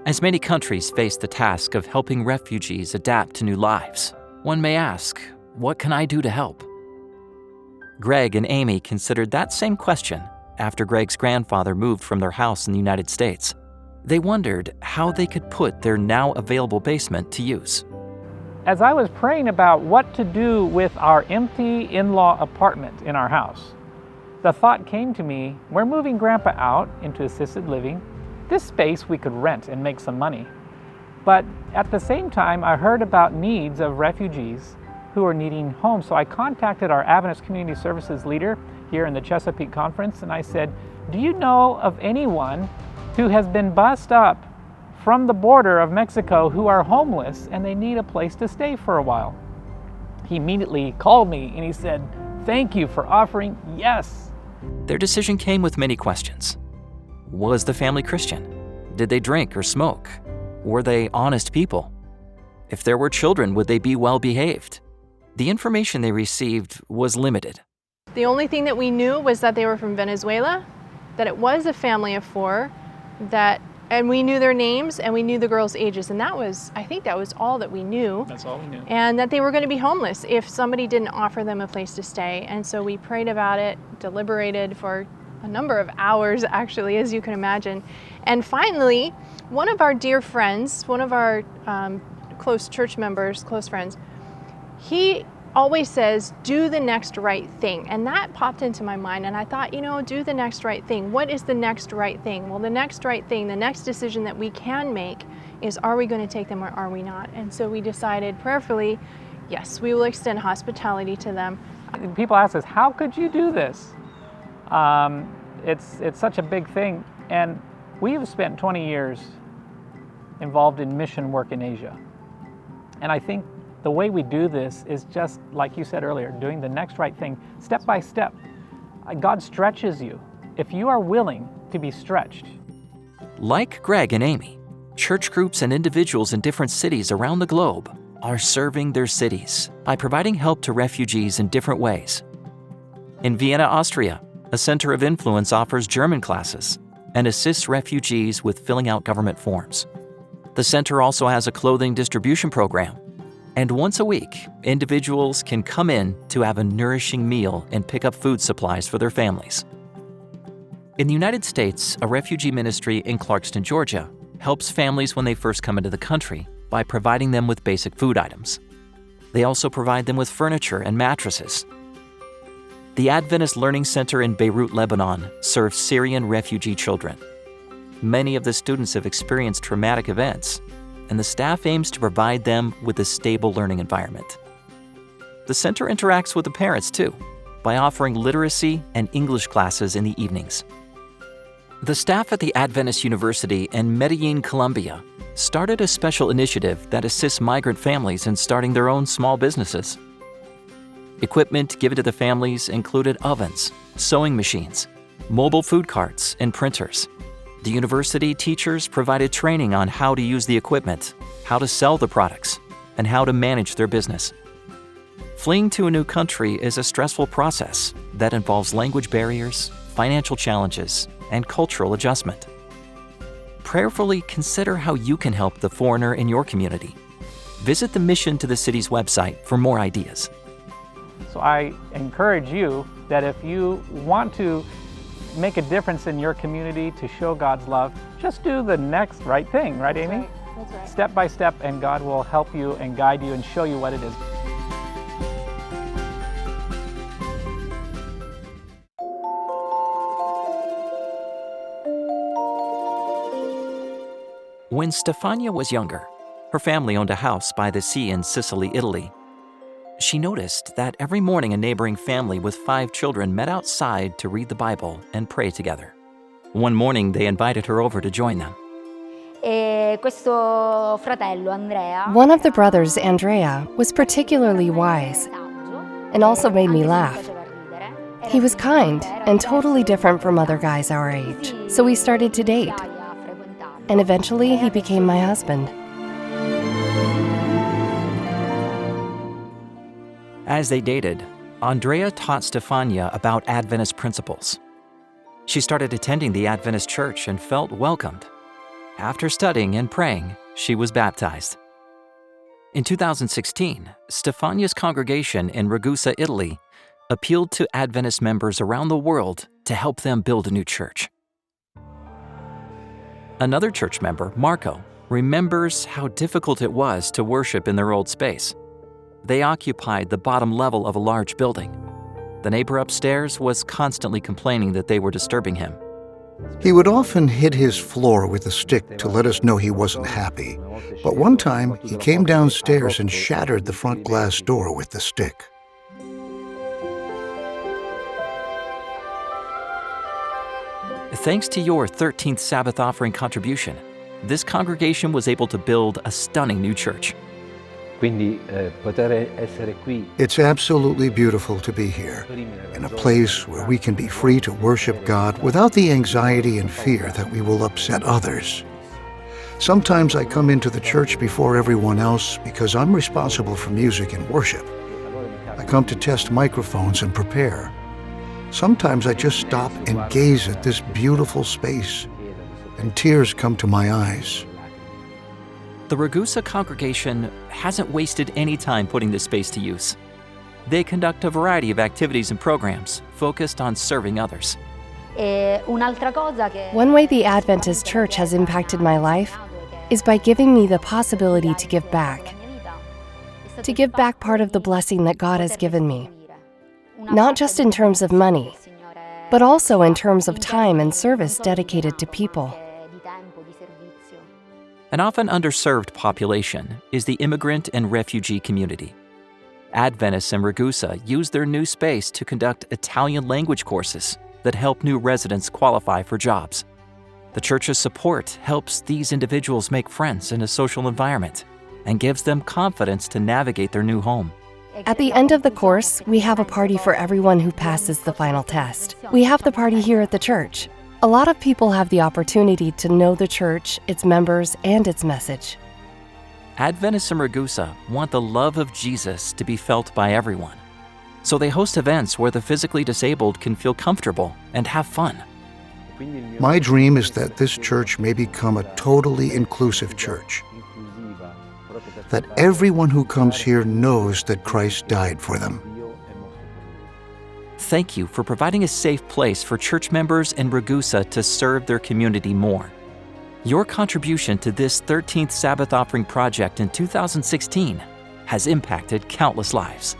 As many countries face the task of helping refugees adapt to new lives, one may ask, what can I do to help? Greg and Amy considered that same question after Greg's grandfather moved from their house in the United States. They wondered how they could put their now available basement to use. As I was praying about what to do with our empty in-law apartment in our house, the thought came to me, we're moving Grandpa out into assisted living. This space we could rent and make some money. But at the same time, I heard about needs of refugees who are needing homes. So I contacted our Adventist Community Services leader here in the Chesapeake Conference, and I said, do you know of anyone who has been bussed up from the border of Mexico who are homeless and they need a place to stay for a while? He immediately called me and he said, thank you for offering yes. Their decision came with many questions. Was the family Christian? Did they drink or smoke? Were they honest people? If there were children, would they be well behaved? The information they received was limited. The only thing that we knew was that they were from Venezuela, that it was a family of 4, and we knew their names and we knew the girls' ages, and I think that was all that we knew. That's all we knew. And that they were going to be homeless if somebody didn't offer them a place to stay. And so we prayed about it, deliberated for a number of hours, actually, as you can imagine. And finally, one of our dear friends, one of our close church members, close friends, he always says, do the next right thing. And that popped into my mind, and I thought, do the next right thing. What is the next right thing? Well, the next right thing, the next decision that we can make is, are we going to take them or are we not? And so we decided prayerfully, yes, we will extend hospitality to them. People ask us, how could you do this? It's such a big thing, and we have spent 20 years involved in mission work in Asia. And I think the way we do this is just, like you said earlier, doing the next right thing, step by step. God stretches you if you are willing to be stretched. Like Greg and Amy, church groups and individuals in different cities around the globe are serving their cities by providing help to refugees in different ways. In Vienna, Austria, a center of influence offers German classes and assists refugees with filling out government forms. The center also has a clothing distribution program, and once a week, individuals can come in to have a nourishing meal and pick up food supplies for their families. In the United States, a refugee ministry in Clarkston, Georgia, helps families when they first come into the country by providing them with basic food items. They also provide them with furniture and mattresses. The Adventist Learning Center in Beirut, Lebanon, serves Syrian refugee children. Many of the students have experienced traumatic events, and the staff aims to provide them with a stable learning environment. The center interacts with the parents, too, by offering literacy and English classes in the evenings. The staff at the Adventist University in Medellin, Colombia, started a special initiative that assists migrant families in starting their own small businesses. Equipment given to the families included ovens, sewing machines, mobile food carts, and printers. The university teachers provided training on how to use the equipment, how to sell the products, and how to manage their business. Fleeing to a new country is a stressful process that involves language barriers, financial challenges, and cultural adjustment. Prayerfully consider how you can help the foreigner in your community. Visit the Mission to the City's website for more ideas. So I encourage you that if you want to make a difference in your community to show God's love, just do the next right thing, right, Amy? That's right. Step by step, and God will help you and guide you and show you what it is. When Stefania was younger, her family owned a house by the sea in Sicily, Italy. She noticed that every morning a neighboring family with 5 children met outside to read the Bible and pray together. One morning, they invited her over to join them. One of the brothers, Andrea, was particularly wise and also made me laugh. He was kind and totally different from other guys our age, so we started to date. And eventually, he became my husband. As they dated, Andrea taught Stefania about Adventist principles. She started attending the Adventist church and felt welcomed. After studying and praying, she was baptized. In 2016, Stefania's congregation in Ragusa, Italy, appealed to Adventist members around the world to help them build a new church. Another church member, Marco, remembers how difficult it was to worship in their old space. They occupied the bottom level of a large building. The neighbor upstairs was constantly complaining that they were disturbing him. He would often hit his floor with a stick to let us know he wasn't happy. But one time, he came downstairs and shattered the front glass door with the stick. Thanks to your 13th Sabbath offering contribution, this congregation was able to build a stunning new church. It's absolutely beautiful to be here, in a place where we can be free to worship God without the anxiety and fear that we will upset others. Sometimes I come into the church before everyone else because I'm responsible for music and worship. I come to test microphones and prepare. Sometimes I just stop and gaze at this beautiful space, and tears come to my eyes. The Ragusa congregation hasn't wasted any time putting this space to use. They conduct a variety of activities and programs focused on serving others. One way the Adventist church has impacted my life is by giving me the possibility to give back. To give back part of the blessing that God has given me. Not just in terms of money, but also in terms of time and service dedicated to people. An often underserved population is the immigrant and refugee community. Adventists in Ragusa use their new space to conduct Italian language courses that help new residents qualify for jobs. The church's support helps these individuals make friends in a social environment and gives them confidence to navigate their new home. At the end of the course, we have a party for everyone who passes the final test. We have the party here at the church. A lot of people have the opportunity to know the church, its members, and its message. Adventists in Ragusa want the love of Jesus to be felt by everyone. So they host events where the physically disabled can feel comfortable and have fun. My dream is that this church may become a totally inclusive church. That everyone who comes here knows that Christ died for them. Thank you for providing a safe place for church members in Ragusa to serve their community more. Your contribution to this 13th Sabbath Offering project in 2016 has impacted countless lives.